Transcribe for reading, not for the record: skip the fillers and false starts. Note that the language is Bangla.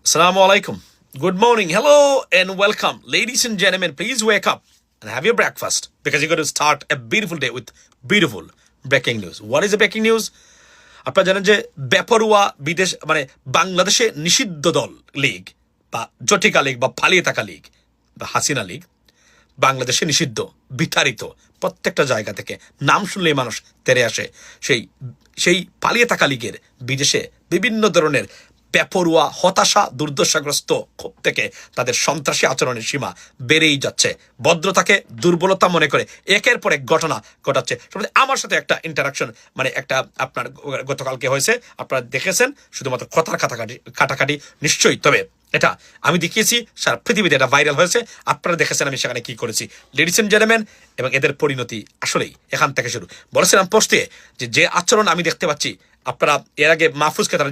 Assalamu alaikum. Good morning. Hello and welcome. Ladies and gentlemen, please wake up and have your breakfast because you're going to start a beautiful day with beautiful breaking news. What is the breaking news? আপনারা জানেন যে বেপরোয়া বিদেশ বাংলাদেশে নিষিদ্ধ দল লীগ বা জটিকা লীগ বা পালিয়ে থাকা লীগ বা হাসিনা লীগ বাংলাদেশে নিষিদ্ধ বিতাড়িত প্রত্যেকটা জায়গা থেকে নাম শুনলেই মানুষ তেরে আসে সেই পালিয়ে থাকা লীগের বিদেশে বিভিন্ন ধরনের বেপরোয়া হতাশা দুর্দশাগ্রস্ত ক্ষোভ থেকে তাদের সন্ত্রাসী আচরণের সীমা বেড়েই যাচ্ছে ভদ্রতাকে দুর্বলতা মনে করে একের পর এক ঘটনা ঘটাচ্ছে আমার সাথে একটা ইন্টারাকশন একটা আপনার গতকালকে হয়েছে আপনারা দেখেছেন শুধুমাত্র কথার কাটাকাটি নিশ্চয়ই তবে এটা আমি দেখিয়েছি সারা পৃথিবীতে এটা ভাইরাল হয়েছে আপনারা দেখেছেন আমি সেখানে কি করেছি লেডিস এন্ড জেন্টলম্যান এবং এদের পরিণতি আসলেই এখান থেকে শুরু বলেছিলাম পোস্টে যে আচরণ আমি দেখতে পাচ্ছি আপনারা এর আগে মাহফুজকে তারা